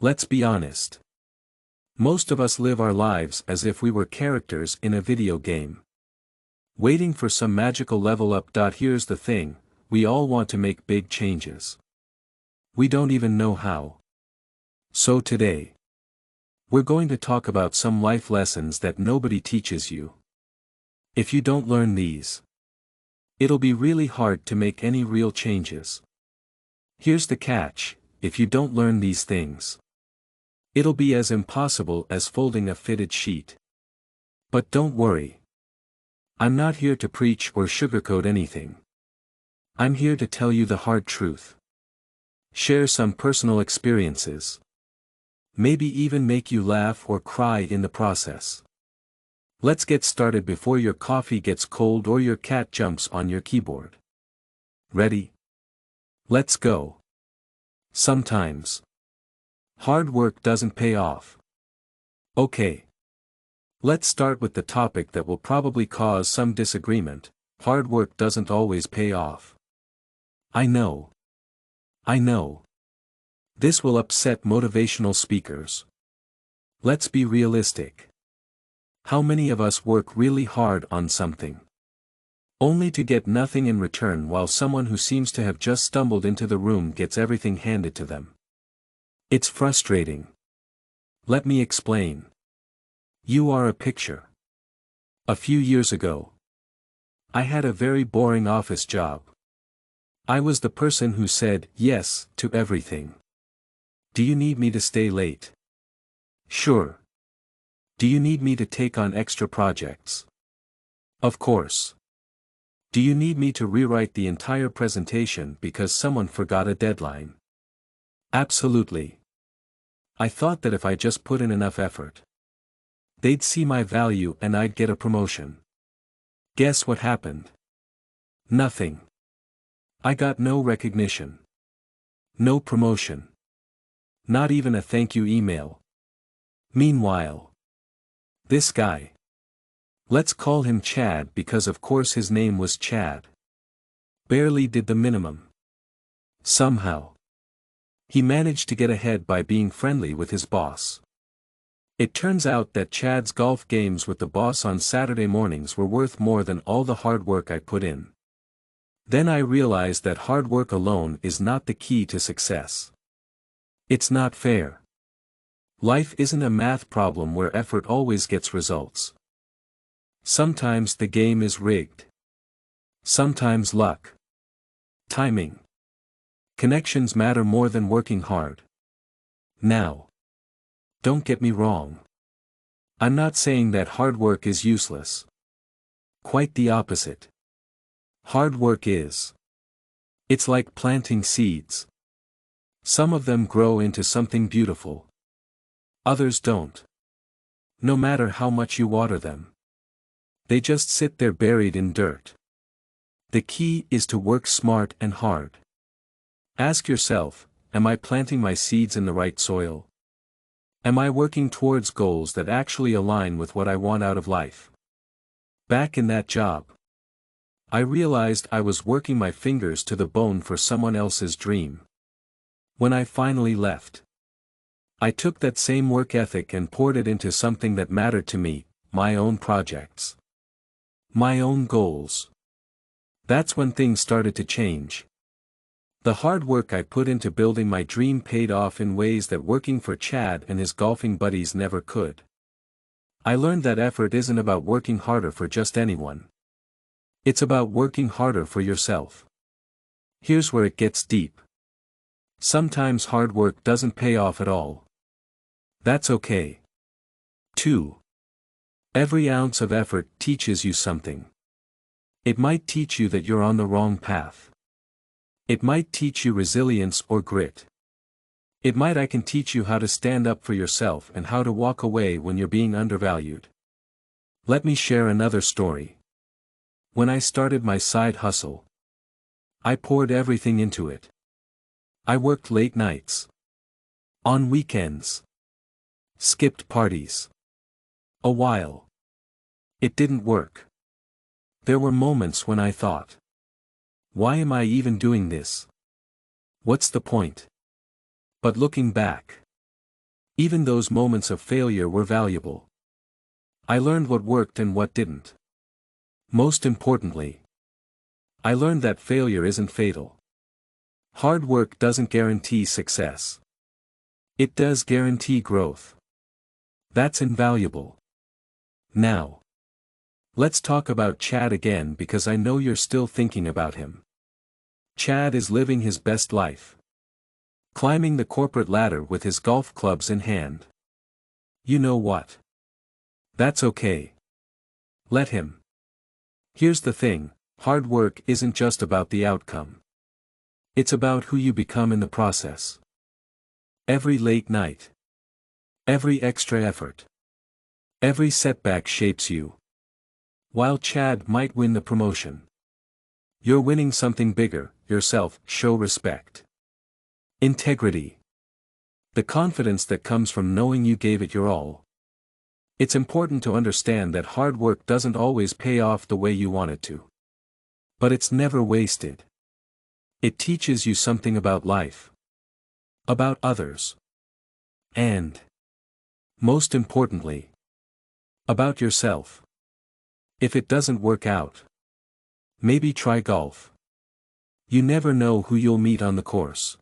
Let's be honest. Most of us live our lives as if we were characters in a video game. Waiting for some magical level up. Here's the thing, we all want to make big changes. We don't even know how. So today, we're going to talk about some life lessons that nobody teaches you. If you don't learn these, it'll be really hard to make any real changes. Here's the catch, if you don't learn these things, it'll be as impossible as folding a fitted sheet. But don't worry. I'm not here to preach or sugarcoat anything. I'm here to tell you the hard truth. Share some personal experiences. Maybe even make you laugh or cry in the process. Let's get started before your coffee gets cold or your cat jumps on your keyboard. Ready? Let's go. Sometimes hard work doesn't pay off. Okay. Let's start with the topic that will probably cause some disagreement. Hard work doesn't always pay off. I know. This will upset motivational speakers. Let's be realistic. How many of us work really hard on something, only to get nothing in return, while someone who seems to have just stumbled into the room gets everything handed to them? It's frustrating. Let me explain. You are a picture. A few years ago, I had a very boring office job. I was the person who said yes to everything. Do you need me to stay late? Sure. Do you need me to take on extra projects? Of course. Do you need me to rewrite the entire presentation because someone forgot a deadline? Absolutely. I thought that if I just put in enough effort, they'd see my value and I'd get a promotion. Guess what happened? Nothing. I got no recognition. No promotion. Not even a thank you email. Meanwhile, this guy, let's call him Chad because of course his name was Chad, barely did the minimum. Somehow, he managed to get ahead by being friendly with his boss. It turns out that Chad's golf games with the boss on Saturday mornings were worth more than all the hard work I put in. Then I realized that hard work alone is not the key to success. It's not fair. Life isn't a math problem where effort always gets results. Sometimes the game is rigged. Sometimes luck, timing, connections matter more than working hard. Now, don't get me wrong. I'm not saying that hard work is useless. Quite the opposite. Hard work is. It's like planting seeds. Some of them grow into something beautiful. Others don't. No matter how much you water them, they just sit there buried in dirt. The key is to work smart and hard. Ask yourself, am I planting my seeds in the right soil? Am I working towards goals that actually align with what I want out of life? Back in that job, I realized I was working my fingers to the bone for someone else's dream. When I finally left, I took that same work ethic and poured it into something that mattered to me, my own projects. My own goals. That's when things started to change. The hard work I put into building my dream paid off in ways that working for Chad and his golfing buddies never could. I learned that effort isn't about working harder for just anyone. It's about working harder for yourself. Here's where it gets deep. Sometimes hard work doesn't pay off at all. That's okay. 2. Every ounce of effort teaches you something. It might teach you that you're on the wrong path. It might teach you resilience or grit. I can teach you how to stand up for yourself and how to walk away when you're being undervalued. Let me share another story. When I started my side hustle, I poured everything into it. I worked late nights, on weekends, skipped parties. A while. It didn't work. There were moments when I thought, why am I even doing this? What's the point? But looking back, Even those moments of failure were valuable. I learned what worked and what didn't. Most importantly, I learned that failure isn't fatal. Hard work doesn't guarantee success. It does guarantee growth. That's invaluable. Now, let's talk about Chad again because I know you're still thinking about him. Chad is living his best life. Climbing the corporate ladder with his golf clubs in hand. You know what? That's okay. Let him. Here's the thing, hard work isn't just about the outcome. It's about who you become in the process. Every late night. Every extra effort. Every setback shapes you. While Chad might win the promotion, you're winning something bigger, yourself. Show respect. Integrity. The confidence that comes from knowing you gave it your all. It's important to understand that hard work doesn't always pay off the way you want it to. But it's never wasted. It teaches you something about life. About others. And, most importantly, about yourself. If it doesn't work out, maybe try golf. You never know who you'll meet on the course.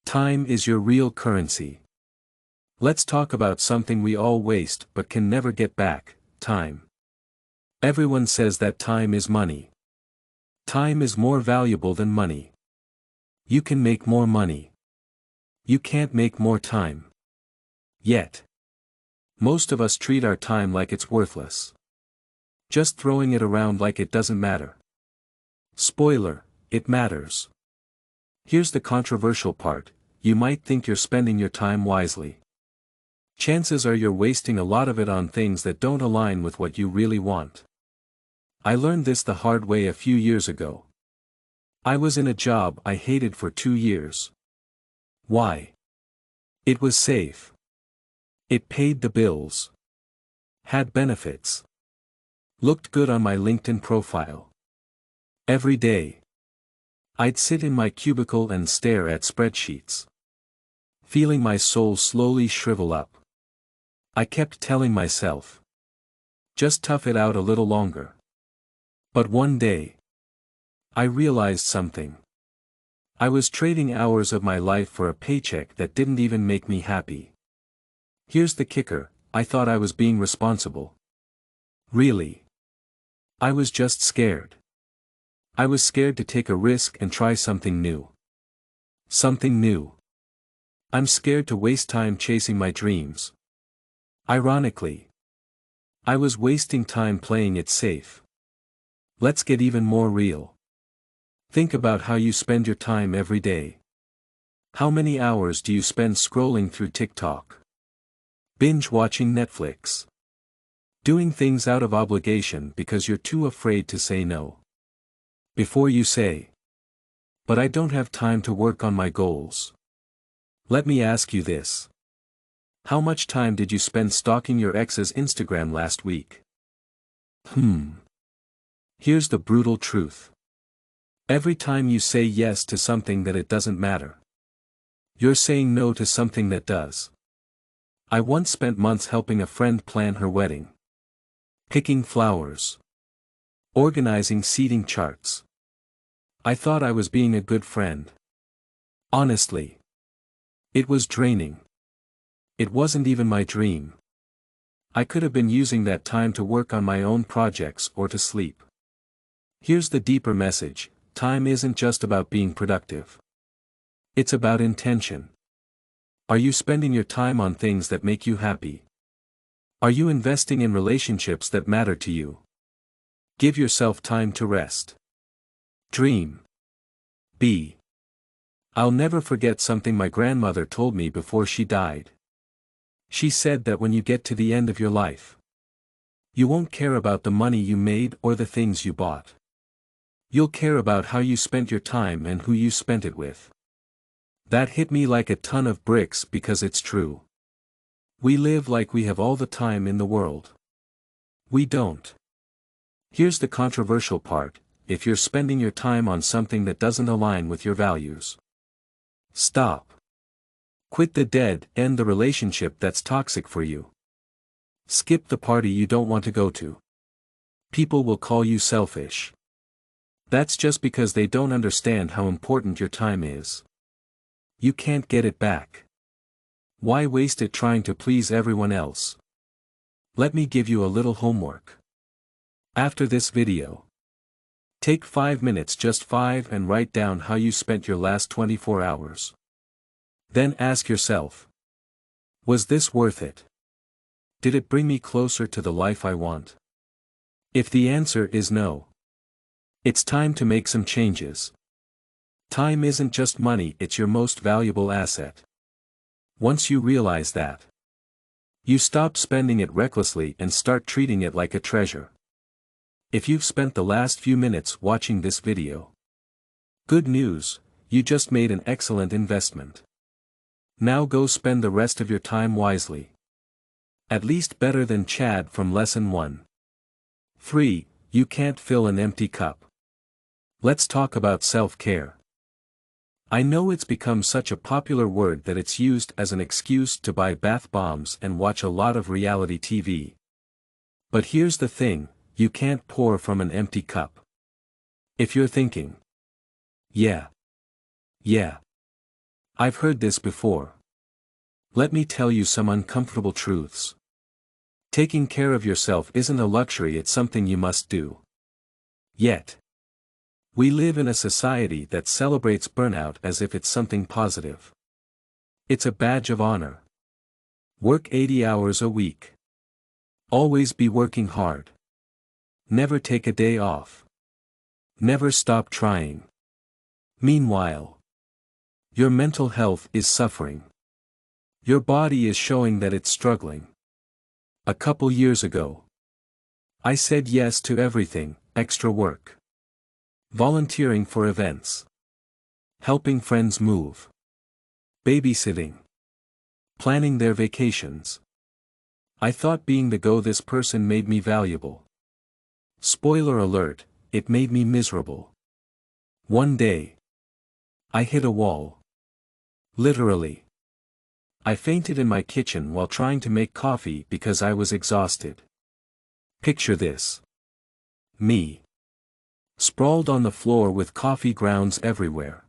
Time is your real currency. Let's talk about something we all waste but can never get back, time. Everyone says that time is money. Time is more valuable than money. You can make more money. You can't make more time. Yet, most of us treat our time like it's worthless. Just throwing it around like it doesn't matter. Spoiler, it matters. Here's the controversial part, you might think you're spending your time wisely. Chances are you're wasting a lot of it on things that don't align with what you really want. I learned this the hard way a few years ago. I was in a job I hated for 2 years. Why? It was safe. It paid the bills. Had benefits. Looked good on my LinkedIn profile. Every day, I'd sit in my cubicle and stare at spreadsheets. Feeling my soul slowly shrivel up. I kept telling myself, just tough it out a little longer. But one day, I realized something. I was trading hours of my life for a paycheck that didn't even make me happy. Here's the kicker, I thought I was being responsible. Really? I was just scared. I was scared to take a risk and try something new. Something new. I'm scared to waste time chasing my dreams. Ironically, I was wasting time playing it safe. Let's get even more real. Think about how you spend your time every day. How many hours do you spend scrolling through TikTok? Binge watching Netflix? Doing things out of obligation because you're too afraid to say no. Before you say, but I don't have time to work on my goals. Let me ask you this. How much time did you spend stalking your ex's Instagram last week? Here's the brutal truth. Every time you say yes to something that it doesn't matter, you're saying no to something that does. I once spent months helping a friend plan her wedding. Picking flowers. Organizing seating charts. I thought I was being a good friend. Honestly, it was draining. It wasn't even my dream. I could have been using that time to work on my own projects or to sleep. Here's the deeper message, time isn't just about being productive. It's about intention. Are you spending your time on things that make you happy? Are you investing in relationships that matter to you? Give yourself time to rest. Dream. Be. I'll never forget something my grandmother told me before she died. She said that when you get to the end of your life, you won't care about the money you made or the things you bought. You'll care about how you spent your time and who you spent it with. That hit me like a ton of bricks because it's true. We live like we have all the time in the world. We don't. Here's the controversial part, if you're spending your time on something that doesn't align with your values, stop. Quit the dead, end the relationship that's toxic for you. Skip the party you don't want to go to. People will call you selfish. That's just because they don't understand how important your time is. You can't get it back. Why waste it trying to please everyone else? Let me give you a little homework. After this video, take 5 minutes, just 5, and write down how you spent your last 24 hours. Then ask yourself, was this worth it? Did it bring me closer to the life I want? If the answer is no, it's time to make some changes. Time isn't just money, it's your most valuable asset. Once you realize that, you stop spending it recklessly and start treating it like a treasure. If you've spent the last few minutes watching this video, good news, you just made an excellent investment. Now go spend the rest of your time wisely. At least better than Chad from Lesson 1. 3. You can't fill an empty cup. Let's talk about self-care. I know it's become such a popular word that it's used as an excuse to buy bath bombs and watch a lot of reality TV. But here's the thing, you can't pour from an empty cup. If you're thinking, yeah, I've heard this before. Let me tell you some uncomfortable truths. Taking care of yourself isn't a luxury, it's something you must do. Yet, we live in a society that celebrates burnout as if it's something positive. It's a badge of honor. Work 80 hours a week. Always be working hard. Never take a day off. Never stop trying. Meanwhile, your mental health is suffering. Your body is showing that it's struggling. A couple years ago, I said yes to everything: extra work, volunteering for events, helping friends move, babysitting, planning their vacations. I thought being the go-this person made me valuable. Spoiler alert, it made me miserable. One day, I hit a wall. Literally. I fainted in my kitchen while trying to make coffee because I was exhausted. Picture this. Me, sprawled on the floor with coffee grounds everywhere.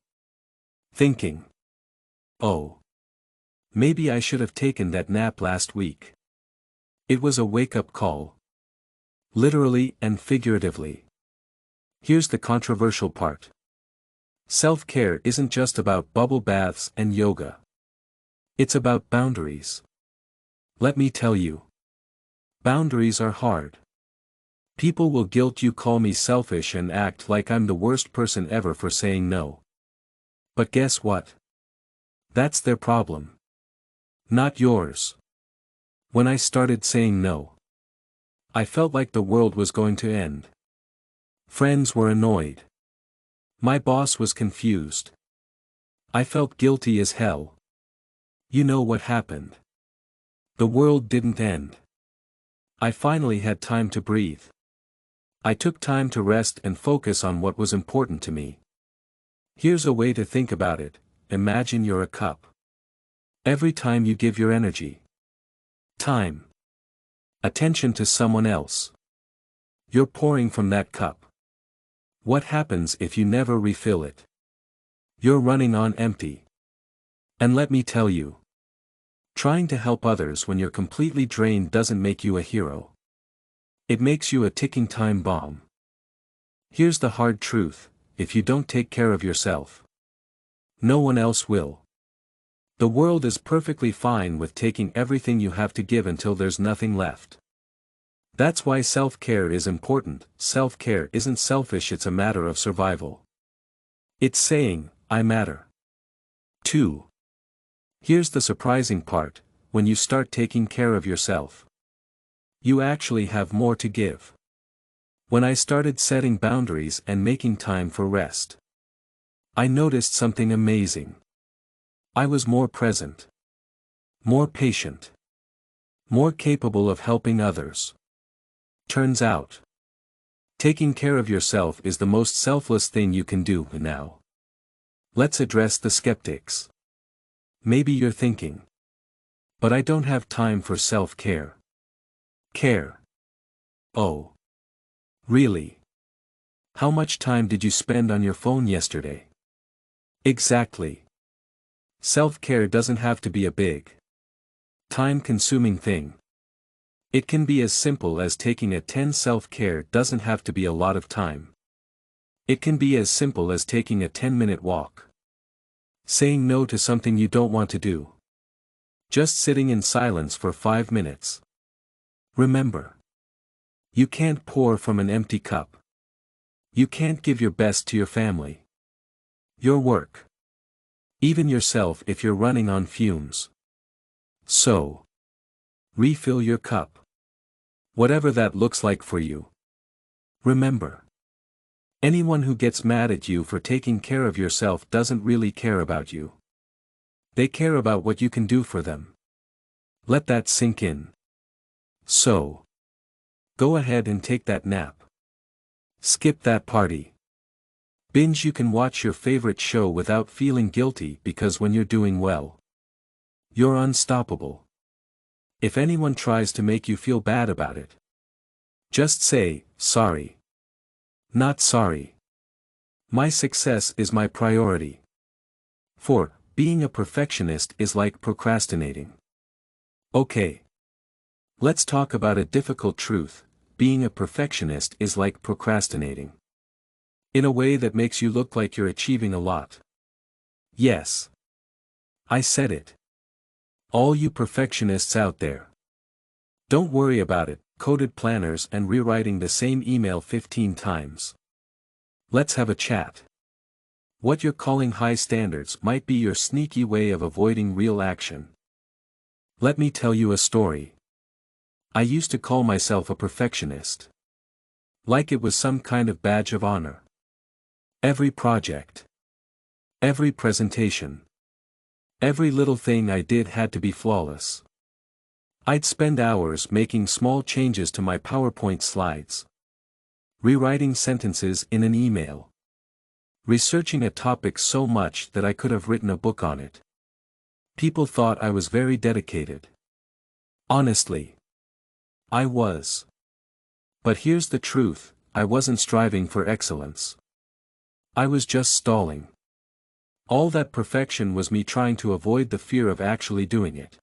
Thinking, oh, maybe I should have taken that nap last week. It was a wake-up call. Literally and figuratively. Here's the controversial part. Self-care isn't just about bubble baths and yoga. It's about boundaries. Let me tell you. Boundaries are hard. People will guilt you, call me selfish, and act like I'm the worst person ever for saying no. But guess what? That's their problem. Not yours. When I started saying no, I felt like the world was going to end. Friends were annoyed. My boss was confused. I felt guilty as hell. You know what happened? The world didn't end. I finally had time to breathe. I took time to rest and focus on what was important to me. Here's a way to think about it. Imagine you're a cup. Every time you give your energy, time, attention to someone else, you're pouring from that cup. What happens if you never refill it? You're running on empty. And let me tell you, trying to help others when you're completely drained doesn't make you a hero. It makes you a ticking time bomb. Here's the hard truth: if you don't take care of yourself, no one else will. The world is perfectly fine with taking everything you have to give until there's nothing left. That's why self-care is important. Self-care isn't selfish, it's a matter of survival. It's saying, I matter. 2. Here's the surprising part: when you start taking care of yourself, you actually have more to give. When I started setting boundaries and making time for rest, I noticed something amazing. I was more present, more patient, more capable of helping others. Turns out, taking care of yourself is the most selfless thing you can do. Now, let's address the skeptics. Maybe you're thinking. But I don't have time for self-care. Care. Oh. Really? How much time did you spend on your phone yesterday? Exactly. Self-care doesn't have to be a big, time-consuming thing. It can be as simple as taking a 10 self-care doesn't have to be a lot of time. It can be as simple as taking a 10-minute walk. Saying no to something you don't want to do. Just sitting in silence for 5 minutes. Remember. You can't pour from an empty cup. You can't give your best to your family. Your work. Even yourself if you're running on fumes. So. Refill your cup. Whatever that looks like for you. Remember. Anyone who gets mad at you for taking care of yourself doesn't really care about you. They care about what you can do for them. Let that sink in. So. Go ahead and take that nap. Skip that party. Binge. You can watch your favorite show without feeling guilty because when you're doing well, you're unstoppable. If anyone tries to make you feel bad about it, just say, sorry. Not sorry. My success is my priority. 4. Being a perfectionist is like procrastinating. Okay. Let's talk about a difficult truth. Being a perfectionist is like procrastinating. In a way that makes you look like you're achieving a lot. Yes. I said it. All you perfectionists out there. Don't worry about it, coded planners and rewriting the same email 15 times. Let's have a chat. What you're calling high standards might be your sneaky way of avoiding real action. Let me tell you a story. I used to call myself a perfectionist. Like it was some kind of badge of honor. Every project. Every presentation. Every little thing I did had to be flawless. I'd spend hours making small changes to my PowerPoint slides. Rewriting sentences in an email. Researching a topic so much that I could have written a book on it. People thought I was very dedicated. Honestly. I was. But here's the truth, I wasn't striving for excellence. I was just stalling. All that perfection was me trying to avoid the fear of actually doing it.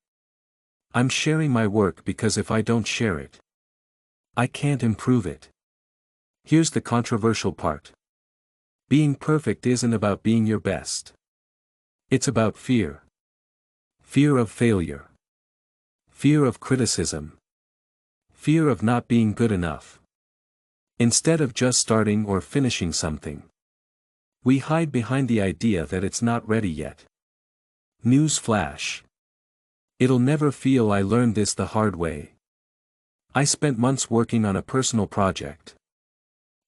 I'm sharing my work because if I don't share it, I can't improve it. Here's the controversial part. Being perfect isn't about being your best. It's about fear. Fear of failure. Fear of criticism. Fear of not being good enough. Instead of just starting or finishing something, we hide behind the idea that it's not ready yet. News flash. It'll never feel. I learned this the hard way. I spent months working on a personal project.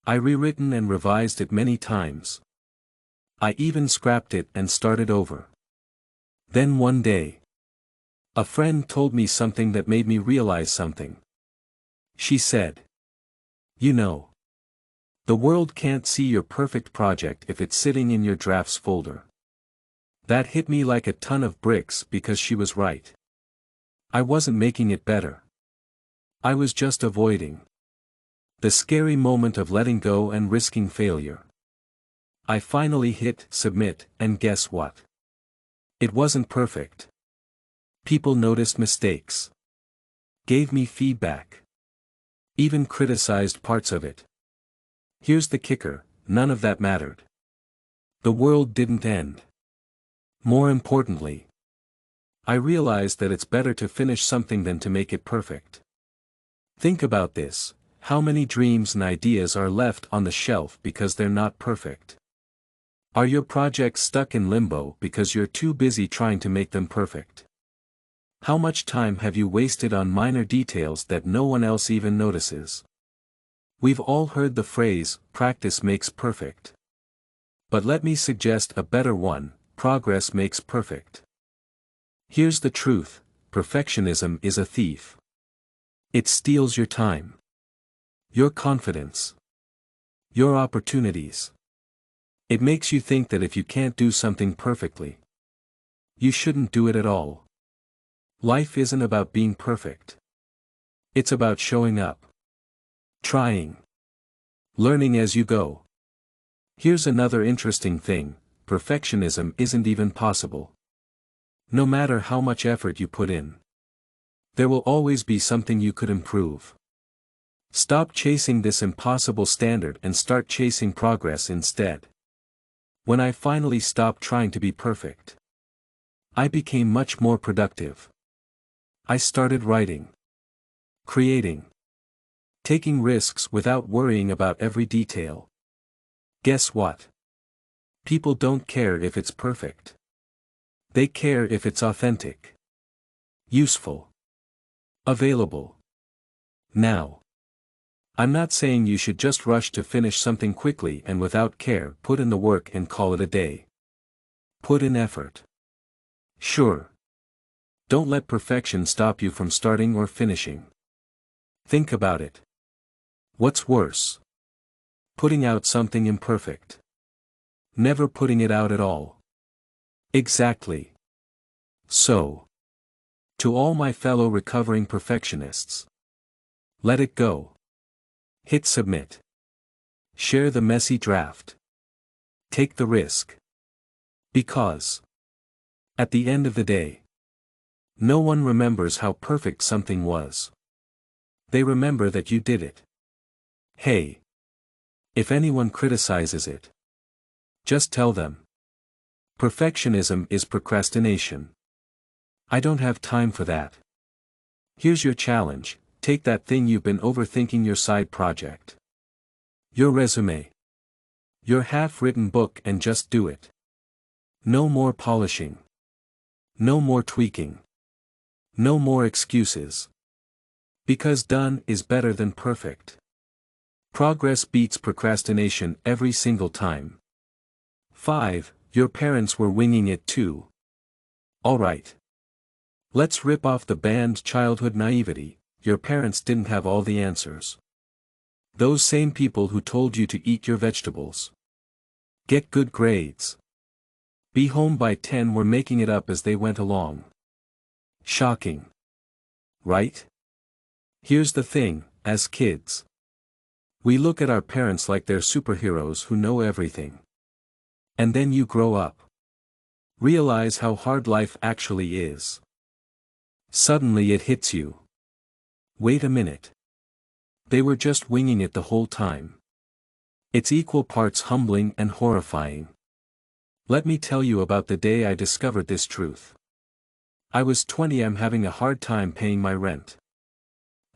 I rewritten and revised it many times. I even scrapped it and started over. Then one day, a friend told me something that made me realize something. She said, "You know, the world can't see your perfect project if it's sitting in your drafts folder." That hit me like a ton of bricks because she was right. I wasn't making it better. I was just avoiding the scary moment of letting go and risking failure. I finally hit submit, and guess what? It wasn't perfect. People noticed mistakes. Gave me feedback. Even criticized parts of it. Here's the kicker, none of that mattered. The world didn't end. More importantly, I realized that it's better to finish something than to make it perfect. Think about this, how many dreams and ideas are left on the shelf because they're not perfect? Are your projects stuck in limbo because you're too busy trying to make them perfect? How much time have you wasted on minor details that no one else even notices? We've all heard the phrase, practice makes perfect. But let me suggest a better one, progress makes perfect. Here's the truth, perfectionism is a thief. It steals your time. Your confidence. Your opportunities. It makes you think that if you can't do something perfectly, you shouldn't do it at all. Life isn't about being perfect. It's about showing up. Trying. Learning as you go. Here's another interesting thing: perfectionism isn't even possible. No matter how much effort you put in, there will always be something you could improve. Stop chasing this impossible standard and start chasing progress instead. When I finally stopped trying to be perfect, I became much more productive. I started writing, creating, taking risks without worrying about every detail. Guess what? People don't care if it's perfect. They care if it's authentic, useful, available. Now, I'm not saying you should just rush to finish something quickly and without care. Put in the work and call it a day. Put in effort. Sure. Don't let perfection stop you from starting or finishing. Think about it. What's worse? Putting out something imperfect. Never putting it out at all. Exactly. So, to all my fellow recovering perfectionists, let it go. Hit submit. Share the messy draft. Take the risk. Because, at the end of the day, no one remembers how perfect something was. They remember that you did it. Hey. If anyone criticizes it, just tell them. Perfectionism is procrastination. I don't have time for that. Here's your challenge: take that thing you've been overthinking, your side project, your resume, your half-written book, and just do it. No more polishing. No more tweaking. No more excuses. Because done is better than perfect. Progress beats procrastination every single time. 5. Your parents were winging it too. Alright. Let's rip off the banned childhood naivety. Your parents didn't have all the answers. Those same people who told you to eat your vegetables, get good grades, be home by 10 were making it up as they went along. Shocking. Right? Here's the thing: as kids, we look at our parents like they're superheroes who know everything. And then you grow up. Realize how hard life actually is. Suddenly it hits you. Wait a minute. They were just winging it the whole time. It's equal parts humbling and horrifying. Let me tell you about the day I discovered this truth. I was 20. I'm having a hard time paying my rent.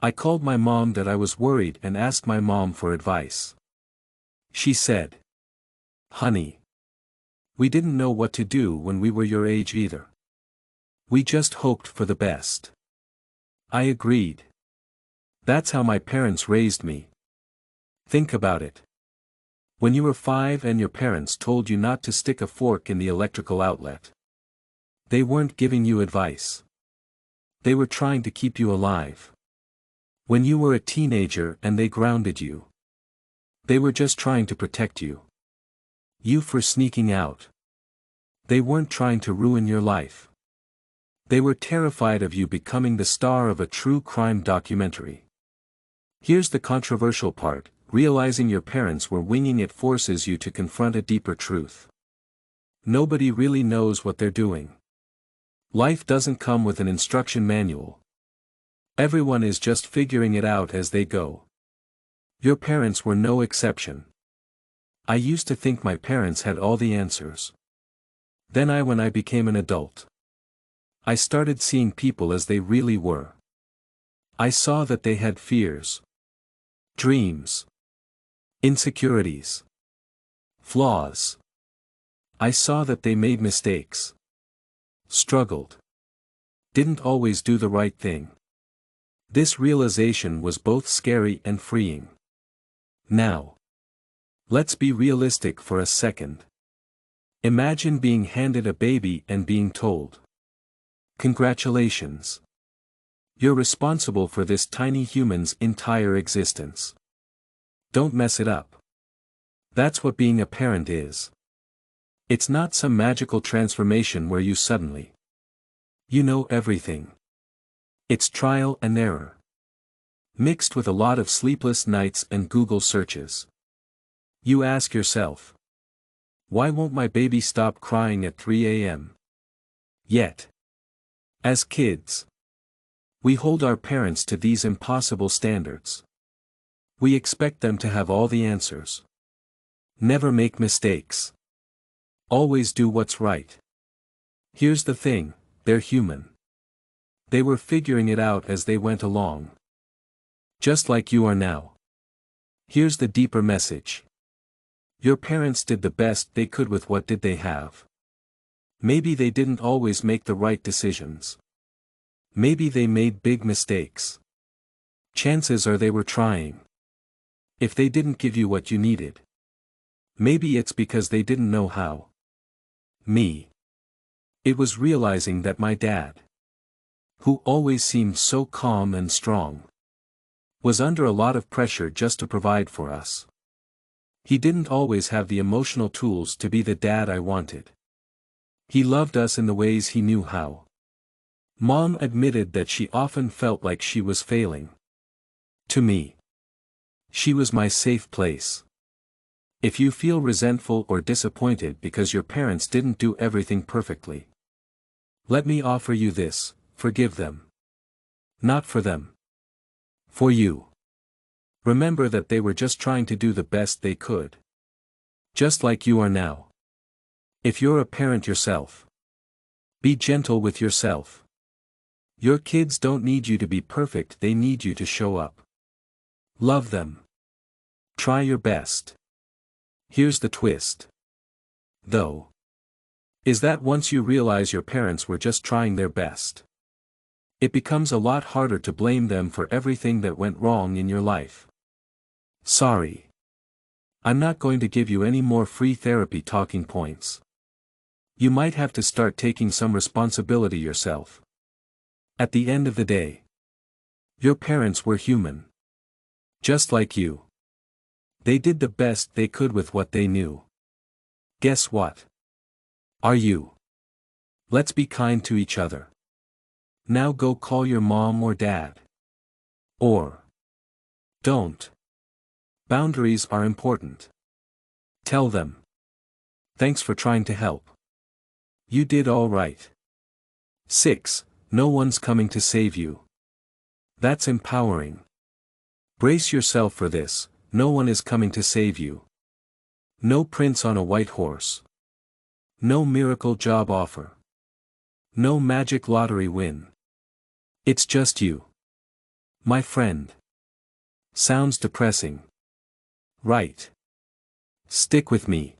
I called my mom that I was worried and asked my mom for advice. She said, "Honey, we didn't know what to do when we were your age either. We just hoped for the best." I agreed. That's how my parents raised me. Think about it. When you were 5 and your parents told you not to stick a fork in the electrical outlet, they weren't giving you advice. They were trying to keep you alive. When you were a teenager and they grounded you, they were just trying to protect you. You for sneaking out. They weren't trying to ruin your life. They were terrified of you becoming the star of a true crime documentary. Here's the controversial part: realizing your parents were winging it forces you to confront a deeper truth. Nobody really knows what they're doing. Life doesn't come with an instruction manual. Everyone is just figuring it out as they go. Your parents were no exception. I used to think my parents had all the answers. Then when I became an adult, I started seeing people as they really were. I saw that they had fears, dreams, insecurities, flaws. I saw that they made mistakes, struggled, didn't always do the right thing. This realization was both scary and freeing. Now, let's be realistic for a second. Imagine being handed a baby and being told, "Congratulations. You're responsible for this tiny human's entire existence. Don't mess it up." That's what being a parent is. It's not some magical transformation where you suddenly You know everything. It's trial and error, mixed with a lot of sleepless nights and Google searches. You ask yourself, why won't my baby stop crying at 3 a.m.? Yet, as kids, we hold our parents to these impossible standards. We expect them to have all the answers. Never make mistakes. Always do what's right. Here's the thing, they're human. They were figuring it out as they went along. Just like you are now. Here's the deeper message. Your parents did the best they could with what did they have. Maybe they didn't always make the right decisions. Maybe they made big mistakes. Chances are they were trying. If they didn't give you what you needed, maybe it's because they didn't know how. Me. It was realizing that my dad, who always seemed so calm and strong, was under a lot of pressure just to provide for us. He didn't always have the emotional tools to be the dad I wanted. He loved us in the ways he knew how. Mom admitted that she often felt like she was failing. To me, she was my safe place. If you feel resentful or disappointed because your parents didn't do everything perfectly, let me offer you this: forgive them. Not for them. For you. Remember that they were just trying to do the best they could. Just like you are now. If you're a parent yourself, be gentle with yourself. Your kids don't need you to be perfect, they need you to show up. Love them. Try your best. Here's the twist, though, is that once you realize your parents were just trying their best, it becomes a lot harder to blame them for everything that went wrong in your life. Sorry. I'm not going to give you any more free therapy talking points. You might have to start taking some responsibility yourself. At the end of the day, your parents were human. Just like you. They did the best they could with what they knew. Guess what? Are you? Let's be kind to each other. Now go call your mom or dad. Or don't. Boundaries are important. Tell them. Thanks for trying to help. You did all right. 6. No one's coming to save you. That's empowering. Brace yourself for this: no one is coming to save you. No prince on a white horse. No miracle job offer. No magic lottery win. It's just you. My friend. Sounds depressing. Right. Stick with me.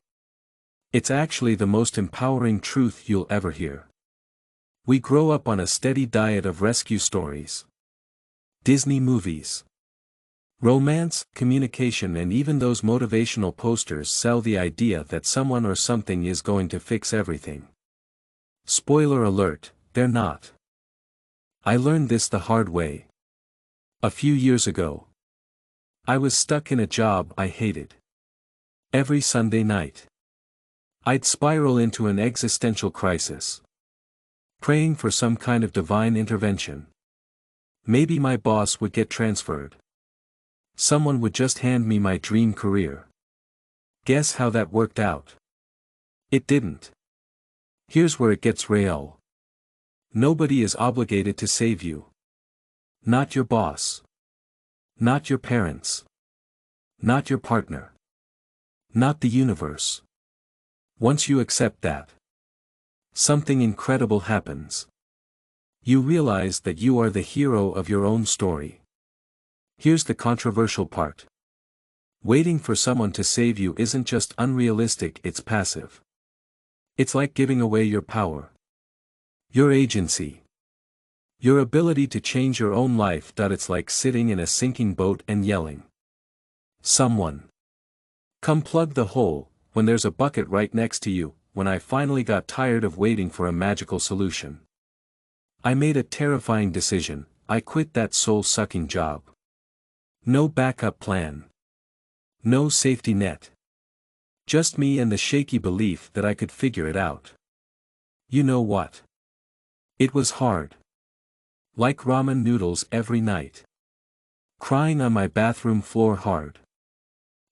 It's actually the most empowering truth you'll ever hear. We grow up on a steady diet of rescue stories. Disney movies. Romance, communication, and even those motivational posters sell the idea that someone or something is going to fix everything. Spoiler alert, they're not. I learned this the hard way. A few years ago, I was stuck in a job I hated. Every Sunday night, I'd spiral into an existential crisis, praying for some kind of divine intervention. Maybe my boss would get transferred. Someone would just hand me my dream career. Guess how that worked out? It didn't. Here's where it gets real. Nobody is obligated to save you. Not your boss. Not your parents. Not your partner. Not the universe. Once you accept that, something incredible happens. You realize that you are the hero of your own story. Here's the controversial part. Waiting for someone to save you isn't just unrealistic, it's passive. It's like giving away your power. Your agency. Your ability to change your own life. It's like sitting in a sinking boat and yelling, "Someone, come plug the hole," when there's a bucket right next to you. When I finally got tired of waiting for a magical solution, I made a terrifying decision. I quit that soul-sucking job. No backup plan. No safety net. Just me and the shaky belief that I could figure it out. You know what? It was hard. Like ramen noodles every night. Crying on my bathroom floor hard.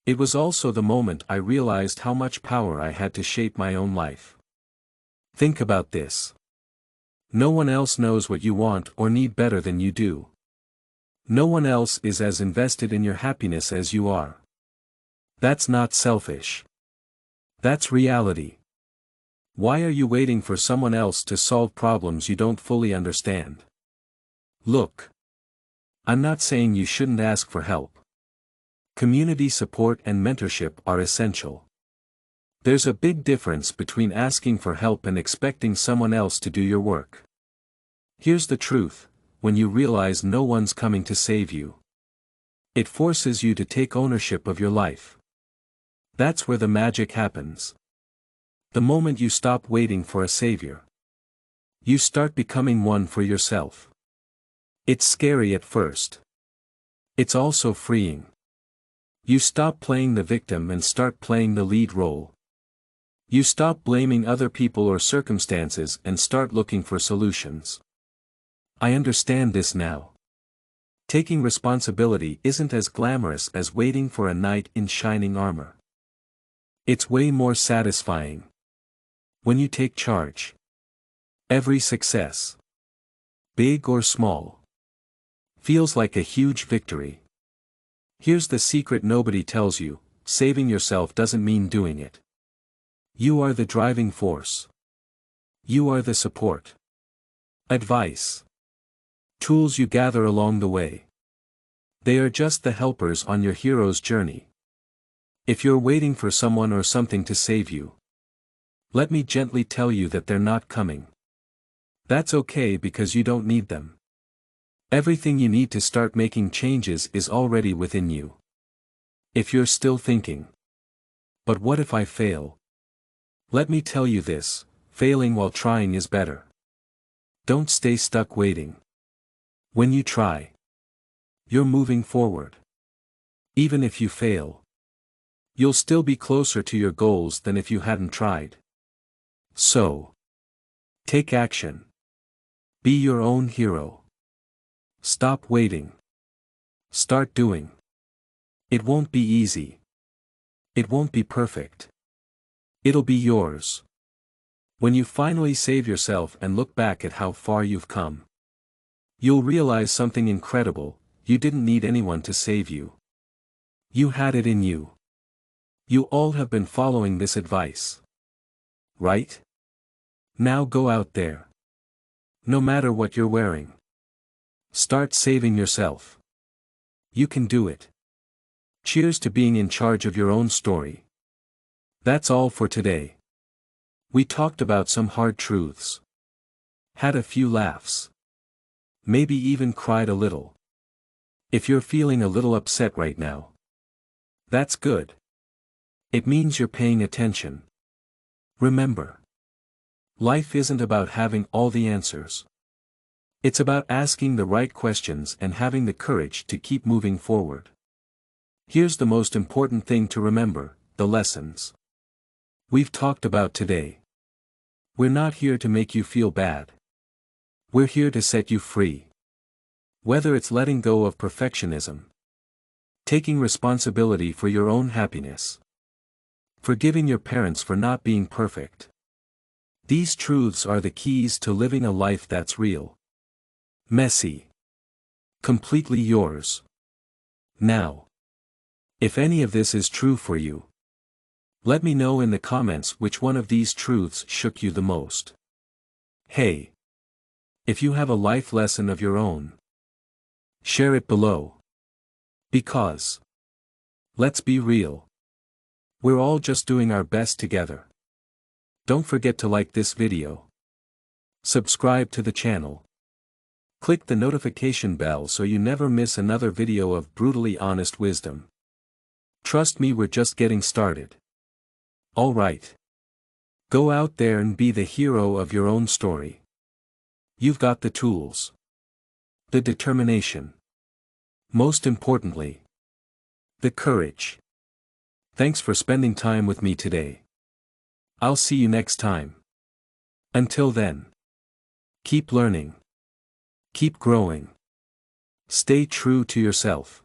It was also the moment I realized how much power I had to shape my own life. Think about this. No one else knows what you want or need better than you do. No one else is as invested in your happiness as you are. That's not selfish. That's reality. Why are you waiting for someone else to solve problems you don't fully understand? Look. I'm not saying you shouldn't ask for help. Community support and mentorship are essential. There's a big difference between asking for help and expecting someone else to do your work. Here's the truth, when you realize no one's coming to save you, it forces you to take ownership of your life. That's where the magic happens. The moment you stop waiting for a savior, you start becoming one for yourself. It's scary at first. It's also freeing. You stop playing the victim and start playing the lead role. You stop blaming other people or circumstances and start looking for solutions. I understand this now. Taking responsibility isn't as glamorous as waiting for a knight in shining armor. It's way more satisfying. When you take charge. Every success, big or small, feels like a huge victory. Here's the secret nobody tells you: saving yourself doesn't mean doing it. You are the driving force. You are the support. Advice. Tools you gather along the way. They are just the helpers on your hero's journey. If you're waiting for someone or something to save you, let me gently tell you that they're not coming. That's okay because you don't need them. Everything you need to start making changes is already within you. If you're still thinking, but what if I fail? Let me tell you this: failing while trying is better. Don't stay stuck waiting. When you try, you're moving forward. Even if you fail, you'll still be closer to your goals than if you hadn't tried. So, take action. Be your own hero. Stop waiting. Start doing. It won't be easy. It won't be perfect. It'll be yours. When you finally save yourself and look back at how far you've come, you'll realize something incredible: you didn't need anyone to save you. You had it in you. You all have been following this advice, right? Now go out there. No matter what you're wearing, start saving yourself. You can do it. Cheers to being in charge of your own story. That's all for today. We talked about some hard truths. Had a few laughs. Maybe even cried a little. If you're feeling a little upset right now, that's good. It means you're paying attention. Remember, life isn't about having all the answers. It's about asking the right questions and having the courage to keep moving forward. Here's the most important thing to remember: the lessons we've talked about today. We're not here to make you feel bad. We're here to set you free. Whether it's letting go of perfectionism, taking responsibility for your own happiness, forgiving your parents for not being perfect. These truths are the keys to living a life that's real, messy, completely yours. Now, if any of this is true for you, let me know in the comments which one of these truths shook you the most. Hey! If you have a life lesson of your own, share it below. Because, let's be real, we're all just doing our best together. Don't forget to like this video. Subscribe to the channel. Click the notification bell so you never miss another video of brutally honest wisdom. Trust me, we're just getting started. Alright. Go out there and be the hero of your own story. You've got the tools, the determination, most importantly, the courage. Thanks for spending time with me today. I'll see you next time. Until then. Keep learning. Keep growing. Stay true to yourself.